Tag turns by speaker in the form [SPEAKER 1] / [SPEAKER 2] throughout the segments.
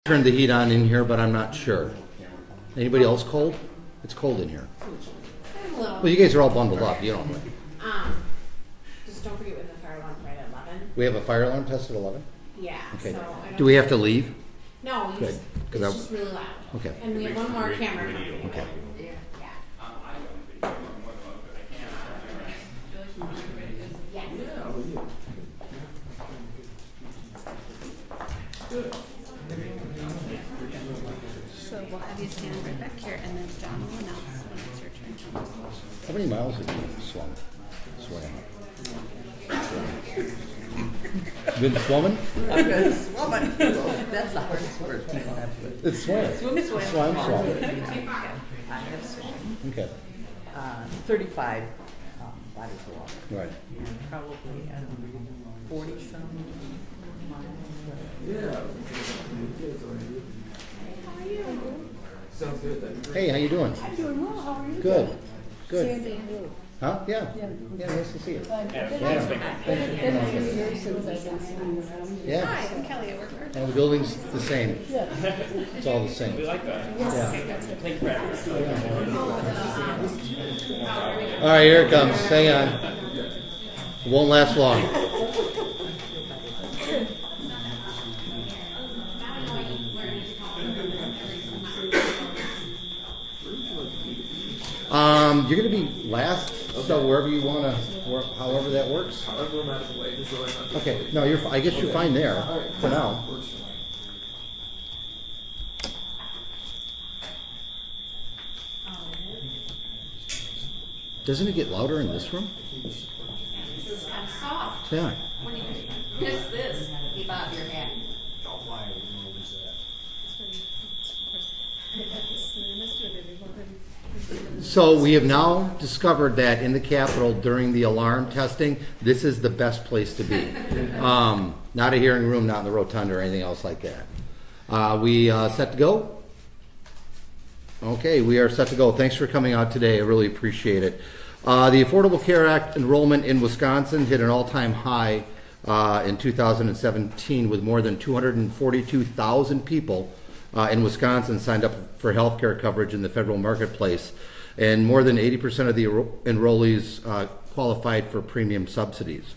[SPEAKER 1] Turn the heat on in here, but I'm not sure. Anybody else cold? It's cold in here. Well, you guys are all bundled up. You don't.
[SPEAKER 2] Just don't forget we have the fire alarm right at 11.
[SPEAKER 1] We have a fire alarm test at 11?
[SPEAKER 2] Yeah.
[SPEAKER 1] Okay.
[SPEAKER 2] So I don't
[SPEAKER 1] Do we have to leave?
[SPEAKER 2] No,
[SPEAKER 1] Good.
[SPEAKER 2] it's just really loud.
[SPEAKER 1] Okay.
[SPEAKER 2] And we have one more camera coming.
[SPEAKER 1] Okay.
[SPEAKER 2] Yeah.
[SPEAKER 3] So we'll have you stand right back here, and then John will announce when it's your turn.
[SPEAKER 1] How many miles have you swum? Good swimming?
[SPEAKER 4] Good swimming. That's the hardest word people have to.
[SPEAKER 1] It's swimming.
[SPEAKER 4] Swim.
[SPEAKER 1] Swim.
[SPEAKER 4] I have swum.
[SPEAKER 1] Okay.
[SPEAKER 4] 35 bodies of water.
[SPEAKER 1] Right.
[SPEAKER 4] And probably 40 some miles.
[SPEAKER 5] Sounds good.
[SPEAKER 1] Hey, how you doing?
[SPEAKER 6] I'm doing well. How are you?
[SPEAKER 1] Good. Good.
[SPEAKER 6] Sandy and you.
[SPEAKER 1] Huh? Yeah. Yeah, nice to see you.
[SPEAKER 6] Been a few years since I've been seeing you around.
[SPEAKER 1] Yeah.
[SPEAKER 3] Hi, I'm Kelly. I work for
[SPEAKER 1] And the building's the same.
[SPEAKER 6] Yeah.
[SPEAKER 1] It's all the same.
[SPEAKER 5] We like that.
[SPEAKER 1] Yeah.
[SPEAKER 5] Thank you.
[SPEAKER 1] All right, here it comes. Hang on. It won't last long. You're going to be last, so wherever you want to, however that works. Okay, no, I guess you're fine there for now. Doesn't it get louder in this room?
[SPEAKER 2] This is kind of soft.
[SPEAKER 1] Yeah.
[SPEAKER 2] When you miss this, you bob your head.
[SPEAKER 1] So we have now discovered that in the Capitol during the alarm testing, this is the best place to be. Not a hearing room, not in the rotunda or anything else like that. We set to go? Okay, we are set to go. Thanks for coming out today. I really appreciate it. The Affordable Care Act enrollment in Wisconsin hit an all-time high in 2017 with more than 242,000 people in Wisconsin signed up for health care coverage in the federal marketplace, and more than 80% of the enrollees qualified for premium subsidies.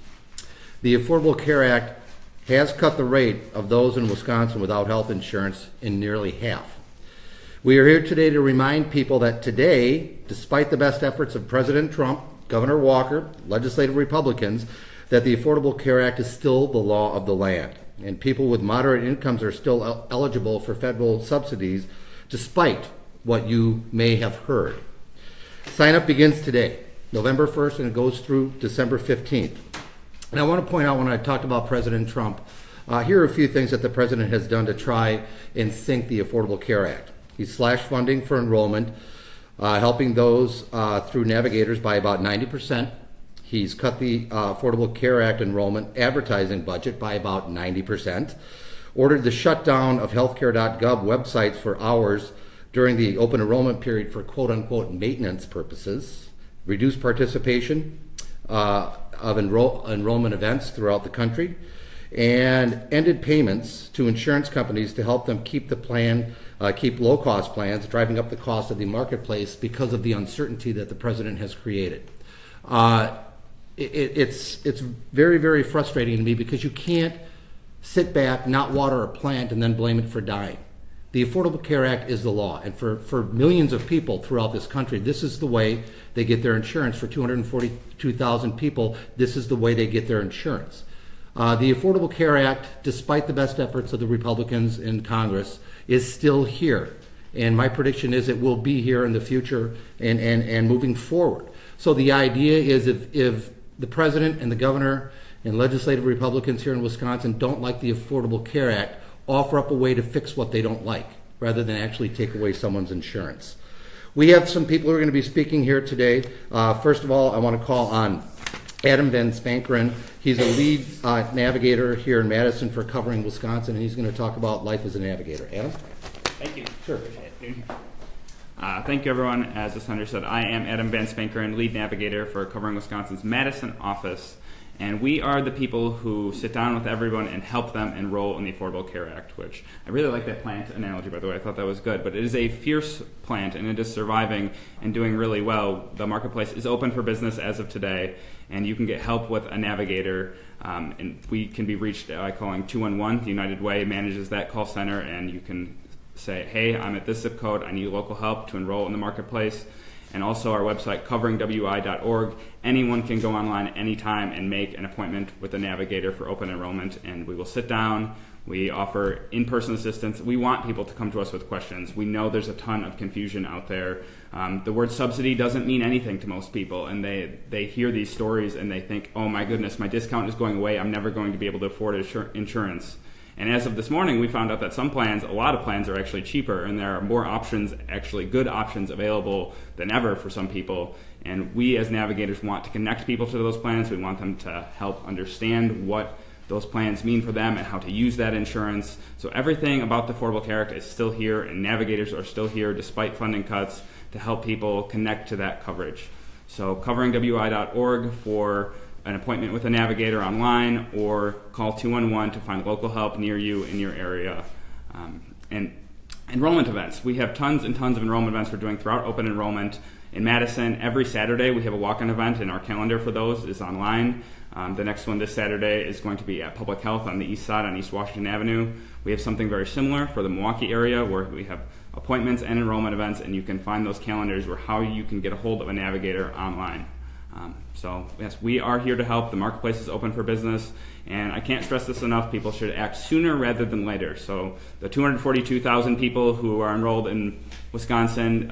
[SPEAKER 1] The Affordable Care Act has cut the rate of those in Wisconsin without health insurance in nearly half. We are here today to remind people that today, despite the best efforts of President Trump, Governor Walker, legislative Republicans, that the Affordable Care Act is still the law of the land, and people with moderate incomes are still eligible for federal subsidies, despite what you may have heard. Sign up begins today, November 1st, and it goes through December 15th. And I want to point out, when I talked about President Trump, here are a few things that the president has done to try and sink the Affordable Care Act. He's slashed funding for enrollment, helping those through navigators by about 90%. He's cut the Affordable Care Act enrollment advertising budget by about 90%, ordered the shutdown of healthcare.gov websites for hours during the open enrollment period for quote-unquote maintenance purposes, reduced participation of enrollment events throughout the country, and ended payments to insurance companies to help them keep the plan, keep low-cost plans, driving up the cost of the marketplace because of the uncertainty that the president has created. It's very, very frustrating to me because you can't sit back, not water a plant, and then blame it for dying. The Affordable Care Act is the law, and for millions of people throughout this country, this is the way they get their insurance. For 242,000 people, this is the way they get their insurance. The Affordable Care Act, despite the best efforts of the Republicans in Congress, is still here. And my prediction is it will be here in the future and moving forward. So the idea is if the president and the governor and legislative Republicans here in Wisconsin don't like the Affordable Care Act, offer up a way to fix what they don't like, rather than actually take away someone's insurance. We have some people who are going to be speaking here today. First of all, I want to call on Adam Van Spankeren. He's a lead navigator here in Madison for covering Wisconsin, and he's going to talk about life as a navigator. Adam?
[SPEAKER 5] Thank you.
[SPEAKER 1] Sure.
[SPEAKER 5] Thank you, everyone. As the senator said, I am Adam Van Spankeren, lead navigator for covering Wisconsin's Madison office. And we are the people who sit down with everyone and help them enroll in the Affordable Care Act, which I really like that plant analogy, by the way. I thought that was good. But it is a fierce plant, and it is surviving and doing really well. The marketplace is open for business as of today, and you can get help with a navigator. And we can be reached by calling 211. The United Way manages that call center, and you can say, hey, I'm at this zip code. I need local help to enroll in the marketplace. And also our website, coveringwi.org. Anyone can go online anytime and make an appointment with a navigator for open enrollment, and we will sit down. We offer in-person assistance. We want people to come to us with questions. We know there's a ton of confusion out there. The word subsidy doesn't mean anything to most people, and they hear these stories and they think, oh my goodness, my discount is going away. I'm never going to be able to afford insurance. And as of this morning, we found out that some plans, a lot of plans, are actually cheaper, and there are more options, actually good options available than ever for some people. And we as navigators want to connect people to those plans. We want them to help understand what those plans mean for them and how to use that insurance. So everything about the Affordable Care Act is still here, and navigators are still here despite funding cuts to help people connect to that coverage. So coveringwi.org for an appointment with a navigator online, or call 211 to find local help near you in your area. And enrollment events. We have tons and tons of enrollment events we're doing throughout open enrollment. In Madison, every Saturday we have a walk-in event, and our calendar for those is online. The next one this Saturday is going to be at Public Health on the east side on East Washington Avenue. We have something very similar for the Milwaukee area where we have appointments and enrollment events, and you can find those calendars or how you can get a hold of a navigator online. So yes, we are here to help. The marketplace is open for business, and I can't stress this enough. People should act sooner rather than later. So the 242,000 people who are enrolled in Wisconsin,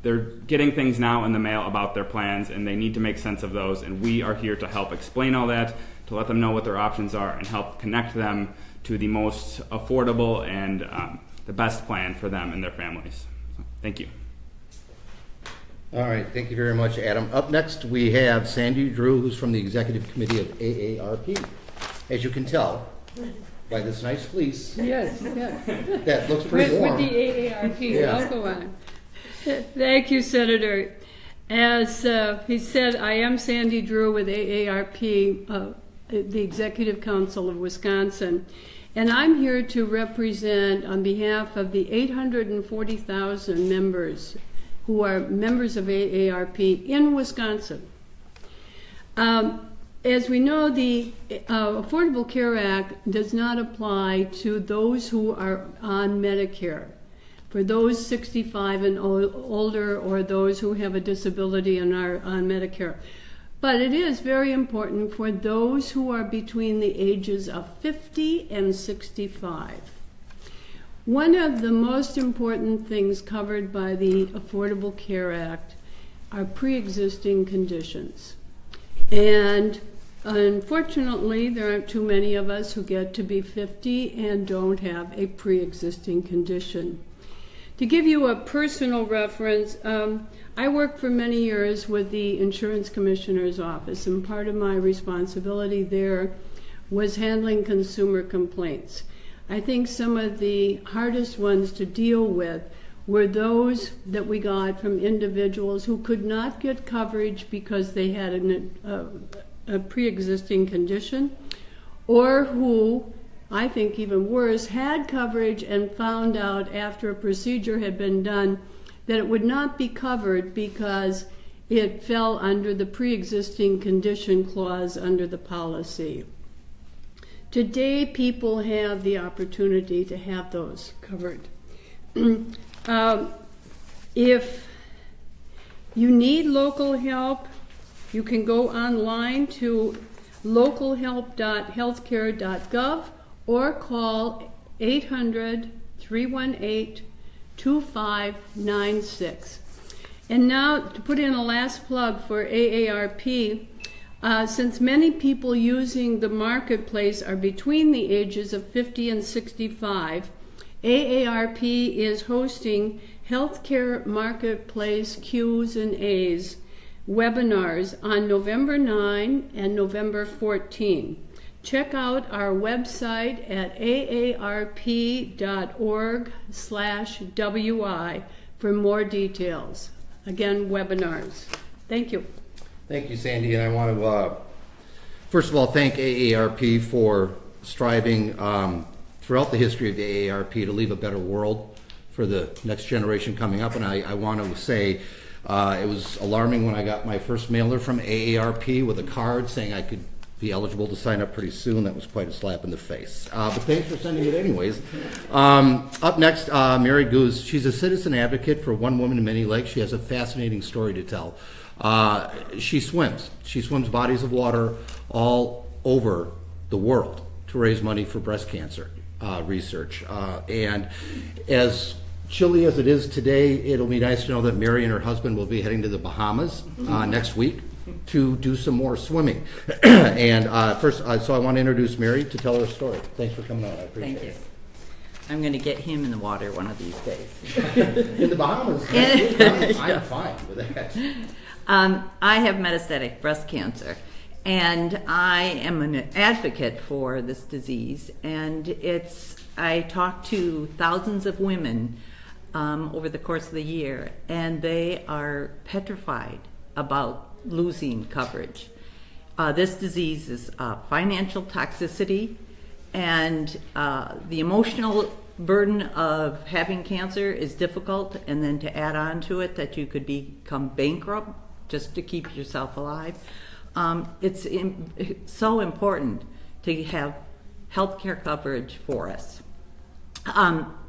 [SPEAKER 5] they're getting things now in the mail about their plans, and they need to make sense of those, and we are here to help explain all that, to let them know what their options are, and help connect them to the most affordable and the best plan for them and their families. So, thank you.
[SPEAKER 1] All right, thank you very much, Adam. Up next, we have Sandy Drew, who's from the Executive Committee of AARP. As you can tell by this nice fleece,
[SPEAKER 6] Yes, yes.
[SPEAKER 1] that looks pretty warm.
[SPEAKER 6] With the AARP
[SPEAKER 1] Yeah.
[SPEAKER 6] logo on. Thank you, Senator. As he said, I am Sandy Drew with AARP, the Executive Council of Wisconsin, and I'm here to represent on behalf of the 840,000 members who are members of AARP in Wisconsin. As we know, the Affordable Care Act does not apply to those who are on Medicare. For those 65 and older, or those who have a disability and are on Medicare. But it is very important for those who are between the ages of 50 and 65. One of the most important things covered by the Affordable Care Act are pre-existing conditions. And unfortunately, there aren't too many of us who get to be 50 and don't have a pre-existing condition. To give you a personal reference, I worked for many years with the Insurance Commissioner's Office, and part of my responsibility there was handling consumer complaints. I think some of the hardest ones to deal with were those that we got from individuals who could not get coverage because they had a pre-existing condition, or who, I think even worse, had coverage and found out after a procedure had been done that it would not be covered because it fell under the pre-existing condition clause under the policy. Today, people have the opportunity to have those covered. If you need local help, you can go online to localhelp.healthcare.gov or call 800-318-2596. And now, to put in a last plug for AARP, since many people using the marketplace are between the ages of 50 and 65, AARP is hosting Healthcare Marketplace Q's and A's webinars on November 9 and November 14. Check out our website at aarp.org/WI for more details. Again, webinars. Thank you.
[SPEAKER 1] Thank you, Sandy, and I want to First of all, thank AARP for striving throughout the history of the AARP to leave a better world for the next generation coming up. And I want to say it was alarming when I got my first mailer from AARP with a card saying I could be eligible to sign up pretty soon. That was quite a slap in the face. But thanks for sending it anyways. Up next, Mary Goose. She's a citizen advocate for One Woman, Many Lakes. She has a fascinating story to tell. She swims. She swims bodies of water all over the world to raise money for breast cancer research. And as chilly as it is today, it'll be nice to know that Mary and her husband will be heading to the Bahamas next week to do some more swimming. And first, so I want to introduce Mary to tell her story. Thanks for coming out. I appreciate
[SPEAKER 4] Thank you.
[SPEAKER 1] it.
[SPEAKER 4] I'm going to get him in the water one of these days.
[SPEAKER 1] In the Bahamas, I'm fine with that.
[SPEAKER 4] I have metastatic breast cancer, and I am an advocate for this disease. And I talk to thousands of women over the course of the year, and they are petrified about losing coverage. This disease is financial toxicity, and the emotional burden of having cancer is difficult, and then to add on to it that you could become bankrupt just to keep yourself alive. It's so important to have health care coverage for us.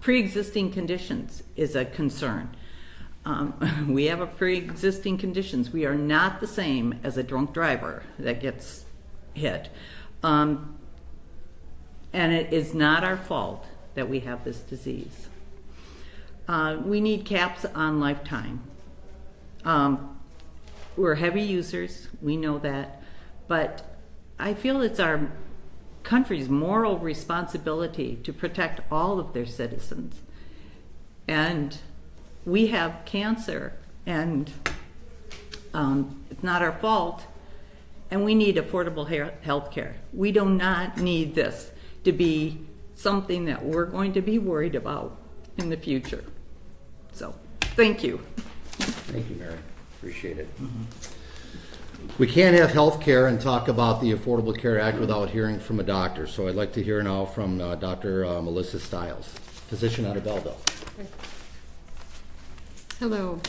[SPEAKER 4] Pre-existing conditions is a concern. We have a pre-existing conditions. We are not the same as a drunk driver that gets hit. And it is not our fault that we have this disease. We need caps on lifetime. We're heavy users, we know that, but I feel it's our country's moral responsibility to protect all of their citizens. And we have cancer, and it's not our fault, and we need affordable health care. We do not need this to be something that we're going to be worried about in the future. So, thank you.
[SPEAKER 1] Thank you, Mary. Appreciate it. We can't have health care and talk about the Affordable Care Act without hearing from a doctor. So I'd like to hear now from Dr. Melissa Stiles, physician out of Belleville.
[SPEAKER 7] Hello.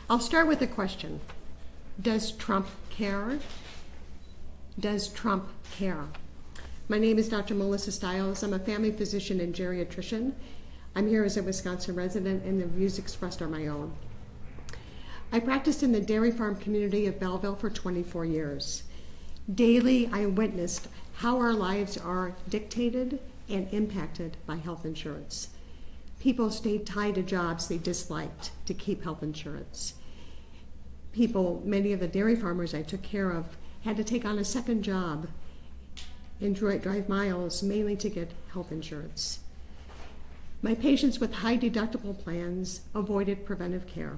[SPEAKER 7] I'll start with a question. Does Trump care? Does Trump care? My name is Dr. Melissa Stiles. I'm a family physician and geriatrician. I'm here as a Wisconsin resident, and the views expressed are my own. I practiced in the dairy farm community of Belleville for 24 years. Daily, I witnessed how our lives are dictated and impacted by health insurance. People stayed tied to jobs they disliked to keep health insurance. People, many of the dairy farmers I took care of, had to take on a second job and drive miles mainly to get health insurance. My patients with high deductible plans avoided preventive care.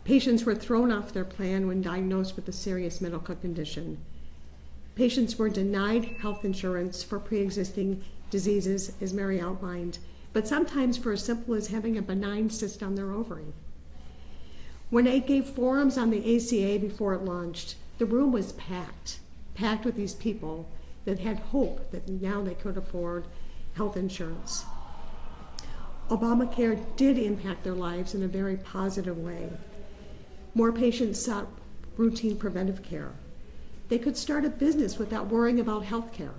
[SPEAKER 7] Patients were thrown off their plan when diagnosed with a serious medical condition. Patients were denied health insurance for pre-existing diseases, as Mary outlined, but sometimes for as simple as having a benign cyst on their ovary. When I gave forums on the ACA before it launched, the room was packed with these people that had hope that now they could afford health insurance. ObamaCare did impact their lives in a very positive way. More patients sought routine preventive care. They could start a business without worrying about health care.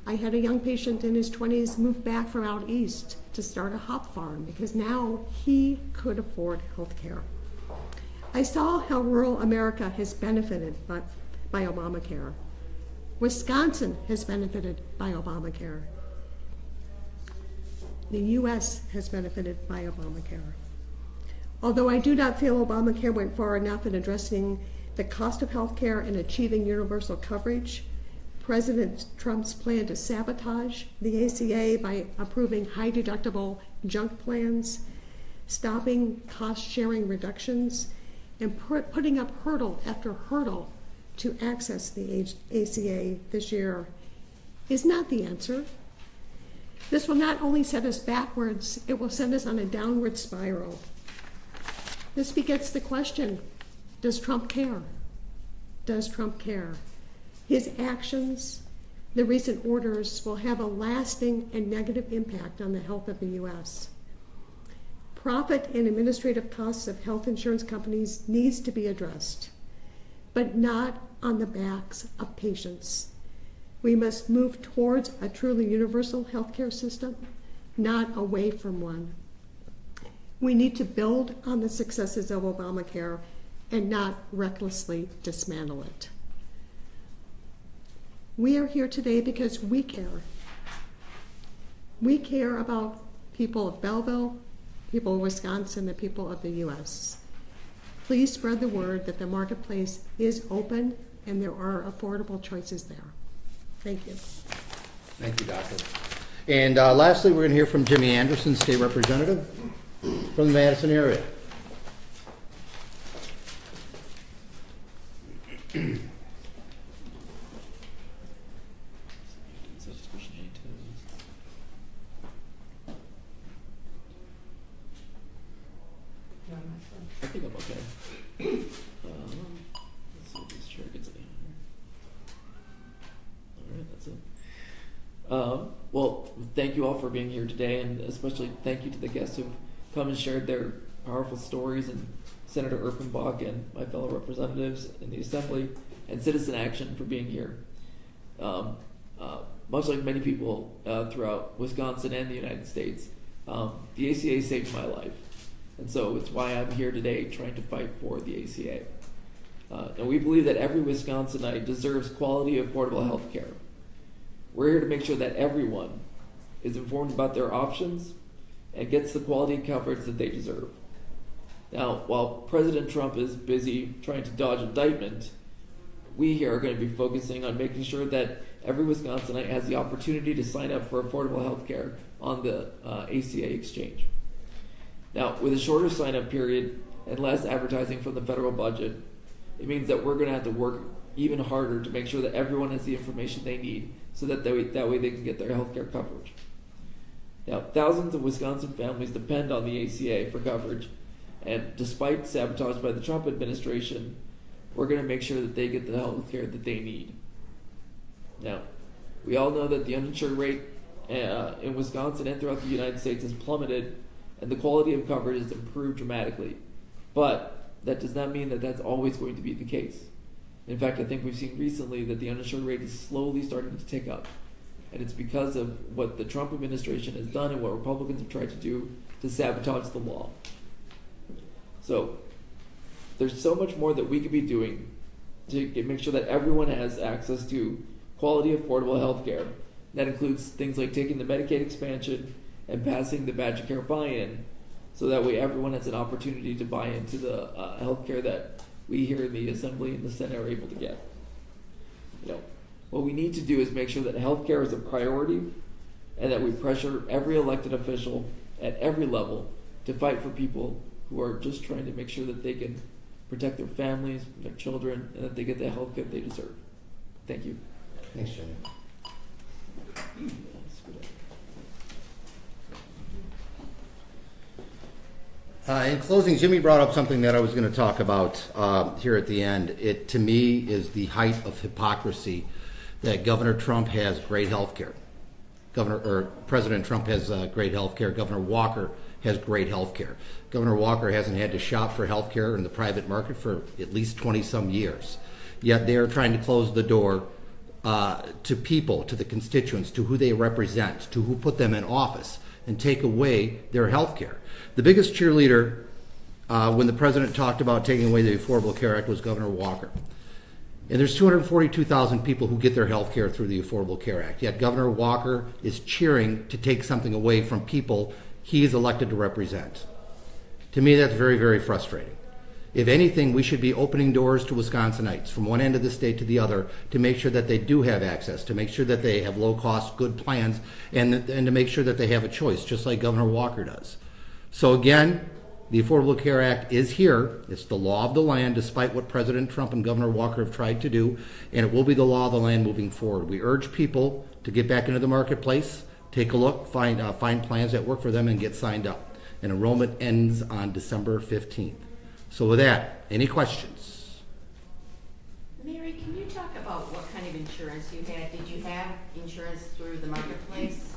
[SPEAKER 7] I had a young patient in his 20s move back from out east to start a hop farm because now he could afford health care. I saw how rural America has benefited by Obamacare. Wisconsin has benefited by Obamacare. The U.S. has benefited by Obamacare. Although I do not feel Obamacare went far enough in addressing the cost of health care and achieving universal coverage, President Trump's plan to sabotage the ACA by approving high-deductible junk plans, stopping cost-sharing reductions, and putting up hurdle after hurdle to access the ACA this year is not the answer. This will not only set us backwards, it will send us on a downward spiral. This begets the question, does Trump care? Does Trump care? His actions, the recent orders, will have a lasting and negative impact on the health of the U.S. Profit and administrative costs of health insurance companies needs to be addressed, but not on the backs of patients. We must move towards a truly universal healthcare system, not away from one. We need to build on the successes of ObamaCare and not recklessly dismantle it. We are here today because we care. We care about people of Belleville, people of Wisconsin, the people of the U.S. Please spread the word that the marketplace is open and there are affordable choices there. Thank you.
[SPEAKER 1] Thank you, Doctor. And lastly, we're going to hear from Jimmy Anderson, State Representative from the Madison area.
[SPEAKER 8] I think I'm okay. Let's see if this chair gets any higher. Alright, that's it. Well, thank you all for being here today, and especially thank you to the guests who've come and shared their powerful stories, and Senator Erpenbach and my fellow representatives in the Assembly, and Citizen Action for being here. Much like many people throughout Wisconsin and the United States, the ACA saved my life. And so it's why I'm here today trying to fight for the ACA. And we believe that every Wisconsinite deserves quality, affordable health care. We're here to make sure that everyone is informed about their options and gets the quality coverage that they deserve. Now, while President Trump is busy trying to dodge indictment, we here are going to be focusing on making sure that every Wisconsinite has the opportunity to sign up for affordable health care on the ACA exchange. Now, with a shorter sign-up period and less advertising from the federal budget, it means that we're going to have to work even harder to make sure that everyone has the information they need so that way they can get their health care coverage. Now, thousands of Wisconsin families depend on the ACA for coverage, and despite sabotage by the Trump administration, we're going to make sure that they get the health care that they need. Now, we all know that the uninsured rate in Wisconsin and throughout the United States has plummeted, and the quality of coverage has improved dramatically. But that does not mean that that's always going to be the case. In fact, I think we've seen recently that the uninsured rate is slowly starting to tick up. And it's because of what the Trump administration has done and what Republicans have tried to do to sabotage the law. So there's so much more that we could be doing to make sure that everyone has access to quality, affordable health care. That includes things like taking the Medicaid expansion and passing the Badger Care buy-in, so that way everyone has an opportunity to buy into the health care that we here in the Assembly and the Senate are able to get. What we need to do is make sure that health care is a priority and that we pressure every elected official at every level to fight for people who are just trying to make sure that they can protect their families, their children, and that they get the health care they deserve. Thank you.
[SPEAKER 1] Thanks, Jimmy. In closing, Jimmy brought up something that I was going to talk about here at the end. It, to me, is the height of hypocrisy that Governor Trump has great health care. President Trump has great health care. Governor Walker has great health care. Governor Walker hasn't had to shop for health care in the private market for at least 20-some years. Yet they are trying to close the door to people, to the constituents, to who they represent, to who put them in office, and take away their health care. The biggest cheerleader when the president talked about taking away the Affordable Care Act was Governor Walker. And there's 242,000 people who get their health care through the Affordable Care Act. Yet Governor Walker is cheering to take something away from people he is elected to represent. To me, that's very, very frustrating. If anything, we should be opening doors to Wisconsinites from one end of the state to the other to make sure that they do have access, to make sure that they have low-cost, good plans, and to make sure that they have a choice, just like Governor Walker does. So again, the Affordable Care Act is here. It's the law of the land, despite what President Trump and Governor Walker have tried to do, and it will be the law of the land moving forward. We urge people to get back into the marketplace, take a look, find plans that work for them, and get signed up. And enrollment ends on December 15th. So with that, any questions?
[SPEAKER 9] Mary, can you talk about what kind of
[SPEAKER 2] insurance you had, did you have insurance through the marketplace?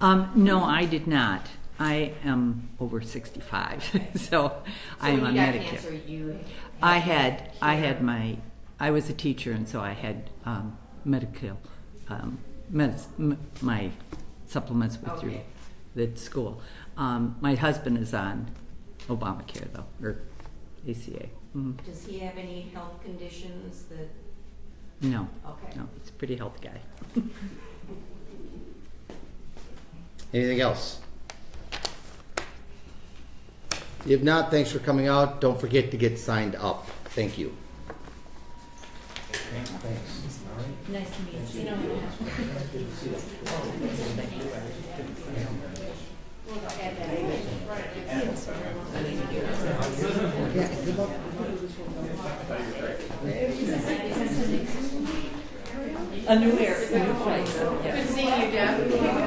[SPEAKER 4] No, I did not. I am over 65, so I am
[SPEAKER 2] when
[SPEAKER 4] on
[SPEAKER 2] you got
[SPEAKER 4] Medicare.
[SPEAKER 2] cancer, you
[SPEAKER 4] I had my, I was a teacher, and so I had medical, my supplements were through
[SPEAKER 2] Okay.
[SPEAKER 4] the school. My husband is on ObamaCare though, or ACA.
[SPEAKER 2] Does he have any health conditions that?
[SPEAKER 4] No,
[SPEAKER 2] Okay.
[SPEAKER 4] no, he's a pretty healthy guy.
[SPEAKER 1] Anything else? If not, thanks for coming out. Don't forget to get signed up. Thank you. Thanks.
[SPEAKER 2] Nice to meet you.
[SPEAKER 4] A new place.
[SPEAKER 2] Good seeing you, Deb.